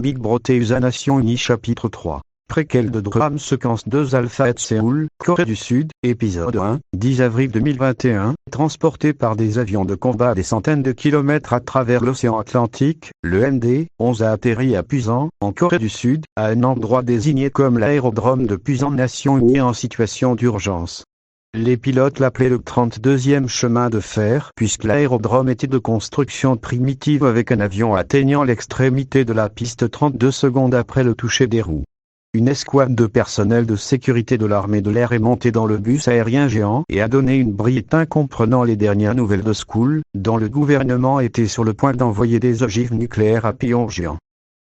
Big Brother USA Nations Unies chapitre 3. Préquel de Drame Séquence 2 Alpha Séoul, Corée du Sud, épisode 1, 10 avril 2021, transporté par des avions de combat des centaines de kilomètres à travers l'océan Atlantique, le MD-11 a atterri à Pusan, en Corée du Sud, à un endroit désigné comme l'aérodrome de Pusan Nations Unies en situation d'urgence. Les pilotes l'appelaient le 32e chemin de fer puisque l'aérodrome était de construction primitive avec un avion atteignant l'extrémité de la piste 32 secondes après le toucher des roues. Une escouade de personnel de sécurité de l'armée de l'air est montée dans le bus aérien géant et a donné une bulletin comprenant les dernières nouvelles de Séoul, dont le gouvernement était sur le point d'envoyer des ogives nucléaires à Pyongyang,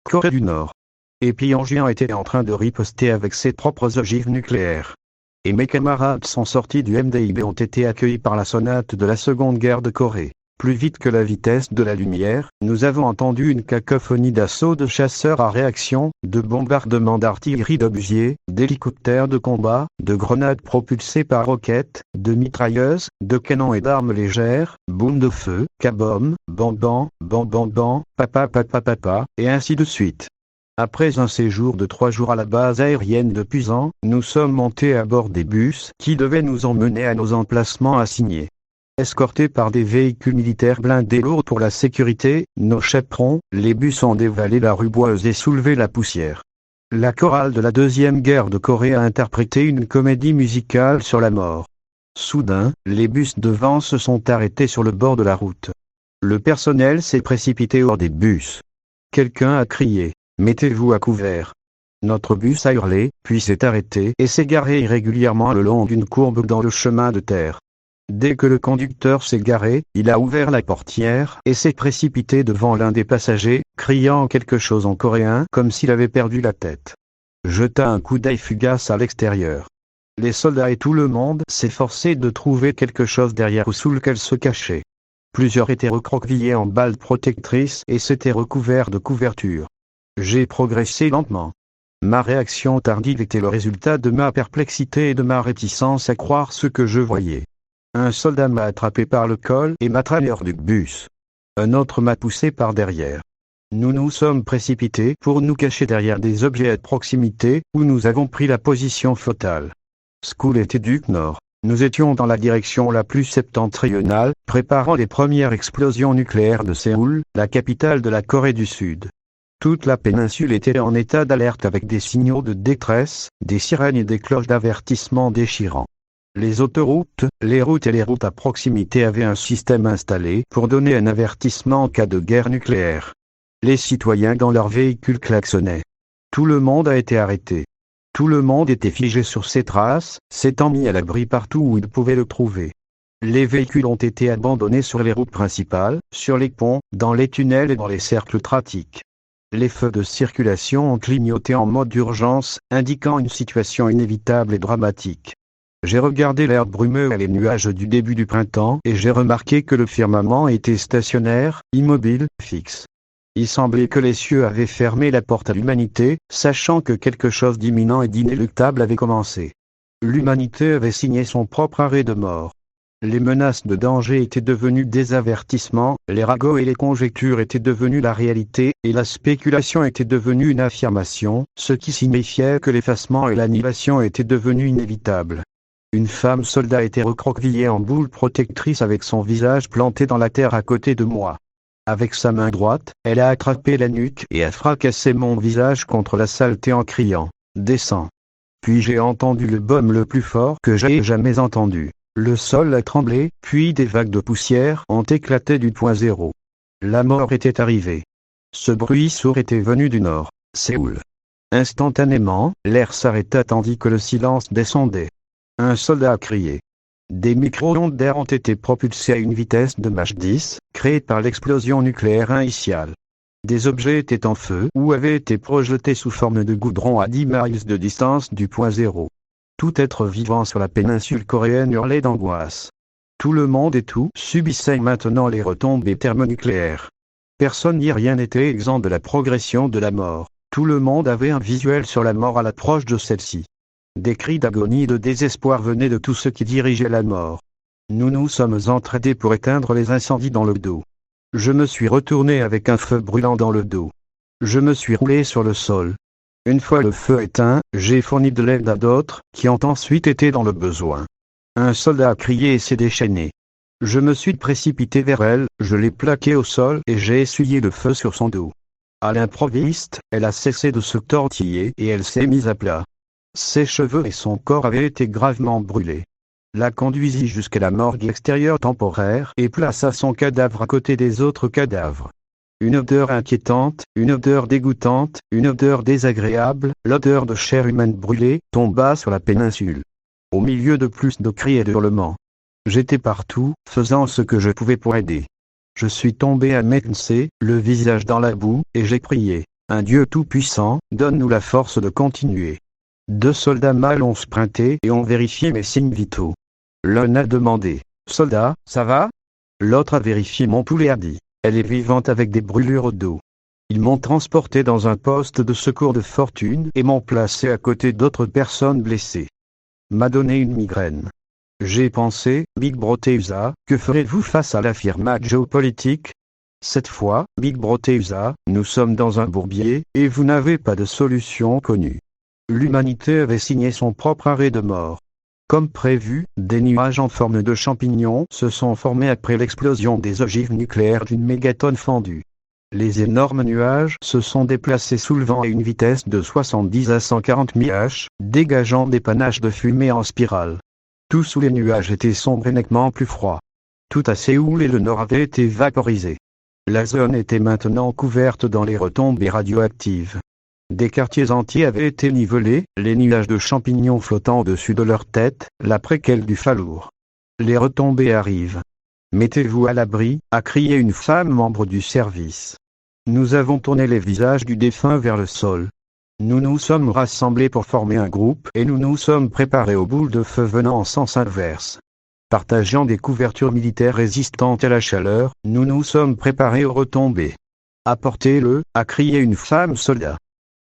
Corée du Nord. Et Pyongyang était en train de riposter avec ses propres ogives nucléaires. Et mes camarades sont sortis du MDIB ont été accueillis par la sonate de la Seconde Guerre de Corée. Plus vite que la vitesse de la lumière, nous avons entendu une cacophonie d'assauts de chasseurs à réaction, de bombardements d'artillerie d'obusiers, d'hélicoptères de combat, de grenades propulsées par roquettes, de mitrailleuses, de canons et d'armes légères, boum de feu, kabom, bam bam, papa, et ainsi de suite. Après un séjour de 3 jours à la base aérienne de Pusan, nous sommes montés à bord des bus qui devaient nous emmener à nos emplacements assignés. Escortés par des véhicules militaires blindés lourds pour la sécurité, nos chaperons, les bus ont dévalé la rue Boise et soulevé la poussière. La chorale de la Deuxième Guerre de Corée a interprété une comédie musicale sur la mort. Soudain, les bus devant se sont arrêtés sur le bord de la route. Le personnel s'est précipité hors des bus. Quelqu'un a crié. Mettez-vous à couvert. Notre bus a hurlé, puis s'est arrêté et s'est garé irrégulièrement le long d'une courbe dans le chemin de terre. Dès que le conducteur s'est garé, il a ouvert la portière et s'est précipité devant l'un des passagers, criant quelque chose en coréen comme s'il avait perdu la tête. Jeta un coup d'œil fugace à l'extérieur. Les soldats et tout le monde s'efforçaient de trouver quelque chose derrière ou sous lequel se cacher. Plusieurs étaient recroquevillés en balles protectrices et s'étaient recouverts de couvertures. J'ai progressé lentement. Ma réaction tardive était le résultat de ma perplexité et de ma réticence à croire ce que je voyais. Un soldat m'a attrapé par le col et m'a traîné hors du bus. Un autre m'a poussé par derrière. Nous nous sommes précipités pour nous cacher derrière des objets à proximité, où nous avons pris la position fœtale. Séoul était due nord. Nous étions dans la direction la plus septentrionale, préparant les premières explosions nucléaires de Séoul, la capitale de la Corée du Sud. Toute la péninsule était en état d'alerte avec des signaux de détresse, des sirènes et des cloches d'avertissement déchirants. Les autoroutes, les routes et les routes à proximité avaient un système installé pour donner un avertissement en cas de guerre nucléaire. Les citoyens dans leurs véhicules klaxonnaient. Tout le monde a été arrêté. Tout le monde était figé sur ses traces, s'étant mis à l'abri partout où il pouvait le trouver. Les véhicules ont été abandonnés sur les routes principales, sur les ponts, dans les tunnels et dans les cercles trafiques. Les feux de circulation ont clignoté en mode d'urgence, indiquant une situation inévitable et dramatique. J'ai regardé l'air brumeux et les nuages du début du printemps et j'ai remarqué que le firmament était stationnaire, immobile, fixe. Il semblait que les cieux avaient fermé la porte à l'humanité, sachant que quelque chose d'imminent et d'inéluctable avait commencé. L'humanité avait signé son propre arrêt de mort. Les menaces de danger étaient devenues des avertissements, les ragots et les conjectures étaient devenus la réalité, et la spéculation était devenue une affirmation, ce qui signifiait que l'effacement et l'annihilation étaient devenus inévitables. Une femme soldat était recroquevillée en boule protectrice avec son visage planté dans la terre à côté de moi. Avec sa main droite, elle a attrapé la nuque et a fracassé mon visage contre la saleté en criant « Descends ». Puis j'ai entendu le baume le plus fort que j'ai jamais entendu. Le sol a tremblé, puis des vagues de poussière ont éclaté du point zéro. La mort était arrivée. Ce bruit sourd était venu du nord, Séoul. Instantanément, l'air s'arrêta tandis que le silence descendait. Un soldat a crié. Des micro-ondes d'air ont été propulsées à une vitesse de Mach 10, créée par l'explosion nucléaire initiale. Des objets étaient en feu ou avaient été projetés sous forme de goudron à 10 miles de distance du point zéro. Tout être vivant sur la péninsule coréenne hurlait d'angoisse. Tout le monde et tout subissait maintenant les retombées thermonucléaires. Personne ni rien n'était exempt de la progression de la mort. Tout le monde avait un visuel sur la mort à l'approche de celle-ci. Des cris d'agonie et de désespoir venaient de tous ceux qui dirigeaient la mort. Nous nous sommes entraînés pour éteindre les incendies dans le dos. Je me suis retourné avec un feu brûlant dans le dos. Je me suis roulé sur le sol. Une fois le feu éteint, j'ai fourni de l'aide à d'autres, qui ont ensuite été dans le besoin. Un soldat a crié et s'est déchaîné. Je me suis précipité vers elle, je l'ai plaquée au sol et j'ai essuyé le feu sur son dos. À l'improviste, elle a cessé de se tortiller et elle s'est mise à plat. Ses cheveux et son corps avaient été gravement brûlés. La conduisit jusqu'à la morgue extérieure temporaire et plaça son cadavre à côté des autres cadavres. Une odeur inquiétante, une odeur dégoûtante, une odeur désagréable, l'odeur de chair humaine brûlée, tomba sur la péninsule. Au milieu de plus de cris et d'hurlements. J'étais partout, faisant ce que je pouvais pour aider. Je suis tombé à Meknès, le visage dans la boue, et j'ai prié. Un Dieu tout-puissant, donne-nous la force de continuer. 2 soldats mâles ont sprinté et ont vérifié mes signes vitaux. L'un a demandé. Soldat, ça va? L'autre a vérifié mon pouls et a dit. Elle est vivante avec des brûlures au dos. Ils m'ont transporté dans un poste de secours de fortune et m'ont placé à côté d'autres personnes blessées. M'a donné une migraine. J'ai pensé, Big Broteusa, que ferez-vous face à la firma géopolitique? Cette fois, Big Broteusa, nous sommes dans un bourbier, et vous n'avez pas de solution connue. L'humanité avait signé son propre arrêt de mort. Comme prévu, des nuages en forme de champignons se sont formés après l'explosion des ogives nucléaires d'une mégatonne fendue. Les énormes nuages se sont déplacés sous le vent à une vitesse de 70 à 140 mph, dégageant des panaches de fumée en spirale. Tout sous les nuages était sombre et nettement plus froid. Tout à Séoul et le nord avait été vaporisé. La zone était maintenant couverte dans les retombées radioactives. Des quartiers entiers avaient été nivelés, les nuages de champignons flottant au-dessus de leur tête, la préquelle du Fallour. Les retombées arrivent. Mettez-vous à l'abri, a crié une femme membre du service. Nous avons tourné les visages du défunt vers le sol. Nous nous sommes rassemblés pour former un groupe et nous nous sommes préparés aux boules de feu venant en sens inverse. Partageant des couvertures militaires résistantes à la chaleur, nous nous sommes préparés aux retombées. Apportez-le, a crié une femme soldat.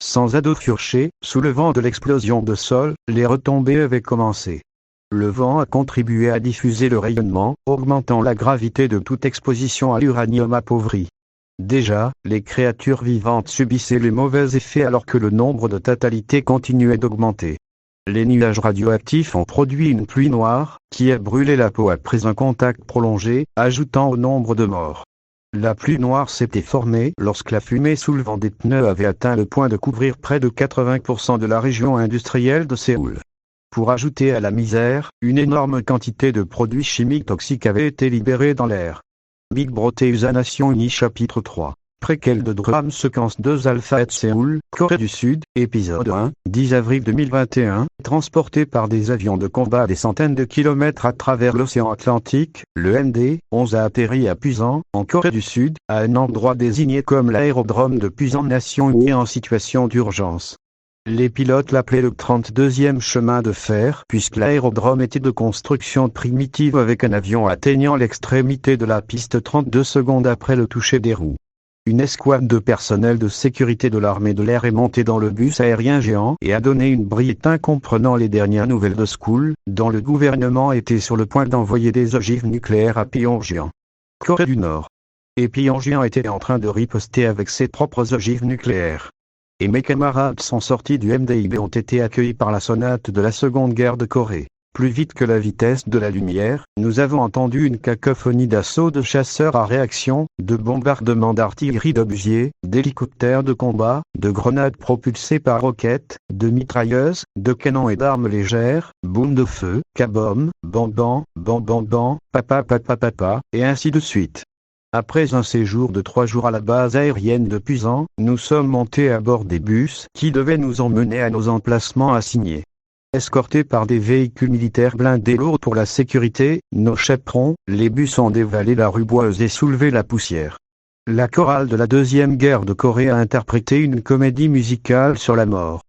Sans ado furché, sous le vent de l'explosion de sol, les retombées avaient commencé. Le vent a contribué à diffuser le rayonnement, augmentant la gravité de toute exposition à l'uranium appauvri. Déjà, les créatures vivantes subissaient les mauvais effets alors que le nombre de fatalités continuait d'augmenter. Les nuages radioactifs ont produit une pluie noire, qui a brûlé la peau après un contact prolongé, ajoutant au nombre de morts. La pluie noire s'était formée lorsque la fumée soulevant des pneus avait atteint le point de couvrir près de 80% de la région industrielle de Séoul. Pour ajouter à la misère, une énorme quantité de produits chimiques toxiques avait été libérée dans l'air. Big Broteusa Nations Unies chapitre 3. Préquel de Drame séquence 2 Alpha at Séoul, Corée du Sud, épisode 1, 10 avril 2021, transporté par des avions de combat des centaines de kilomètres à travers l'océan Atlantique, le MD-11 a atterri à Pusan, en Corée du Sud, à un endroit désigné comme l'aérodrome de Pusan Nations Unies en situation d'urgence. Les pilotes l'appelaient le 32e chemin de fer puisque l'aérodrome était de construction primitive avec un avion atteignant l'extrémité de la piste 32 secondes après le toucher des roues. Une escouade de personnel de sécurité de l'armée de l'air est montée dans le bus aérien géant et a donné une bulletin comprenant les dernières nouvelles de Séoul, dont le gouvernement était sur le point d'envoyer des ogives nucléaires à Pyongyang, Corée du Nord. Et Pyongyang était en train de riposter avec ses propres ogives nucléaires. Et mes camarades sont sortis du MDIB et ont été accueillis par la sonate de la Seconde Guerre de Corée. Plus vite que la vitesse de la lumière, nous avons entendu une cacophonie d'assauts de chasseurs à réaction, de bombardements d'artillerie d'obusiers, d'hélicoptères de combat, de grenades propulsées par roquettes, de mitrailleuses, de canons et d'armes légères, boum de feu, kabom, bam bam, papa papa papa, et ainsi de suite. Après un séjour de 3 jours à la base aérienne de Pusan, nous sommes montés à bord des bus qui devaient nous emmener à nos emplacements assignés. Escortés par des véhicules militaires blindés lourds pour la sécurité, nos chaperons, les bus ont dévalé la rue Boise et soulevé la poussière. La chorale de la Deuxième Guerre de Corée a interprété une comédie musicale sur la mort.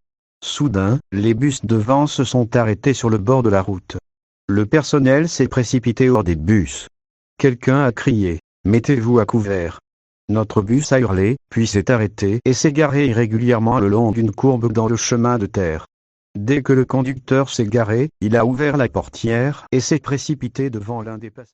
Soudain, les bus devant se sont arrêtés sur le bord de la route. Le personnel s'est précipité hors des bus. Quelqu'un a crié « Mettez-vous à couvert ». Notre bus a hurlé, puis s'est arrêté et s'est garé irrégulièrement le long d'une courbe dans le chemin de terre. Dès que le conducteur s'est garé, il a ouvert la portière et s'est précipité devant l'un des passagers.